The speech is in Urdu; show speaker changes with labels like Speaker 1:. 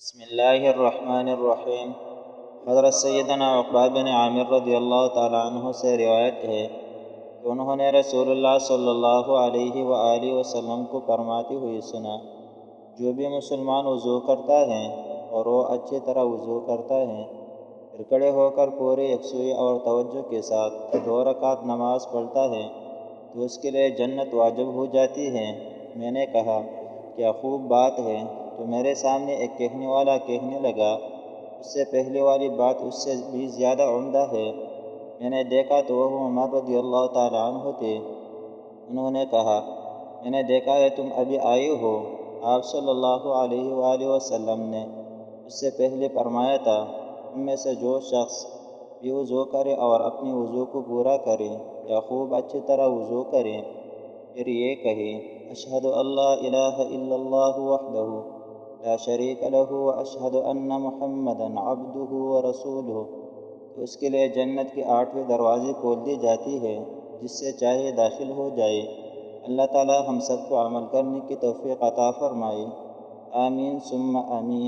Speaker 1: بسم اللہ الرحمن الرحیم۔ حضرت سیدنا عقبہ بن عامر رضی اللہ تعالیٰ عنہ سے روایت ہے کہ انہوں نے رسول اللہ صلی اللہ علیہ وآلہ وسلم کو فرماتے ہوئے سنا، جو بھی مسلمان وضو کرتا ہے اور وہ اچھی طرح وضو کرتا ہے، پھر کھڑے ہو کر پورے یکسوئی اور توجہ کے ساتھ 2 رکعت نماز پڑھتا ہے تو اس کے لیے جنت واجب ہو جاتی ہے۔ میں نے کہا، کیا خوب بات ہے! تو میرے سامنے ایک کہنے والا کہنے لگا، اس سے پہلے والی بات اس سے بھی زیادہ عمدہ ہے۔ میں نے دیکھا تو وہ عمر رضی اللہ تعالیٰ عنہ تھے۔ انہوں نے کہا، میں نے دیکھا ہے تم ابھی آئے ہو۔ آپ صلی اللہ علیہ وآلہ وسلم نے اس سے پہلے فرمایا تھا، تم میں سے جو شخص بھی وضو کرے اور اپنی وضو کو پورا کرے یا خوب اچھی طرح وضو کرے، پھر یہ کہے، اشہد اللہ الہ الا اللہ وحدہ لا شریک لہ واشہد ان محمدا عبدہ ورسولہ، تو اس کے لیے جنت کے 8 دروازے کھول دی جاتی ہے، جس سے چاہے داخل ہو جائے۔ اللہ تعالی ہم سب کو عمل کرنے کی توفیق عطا فرمائے، آمین ثم آمین۔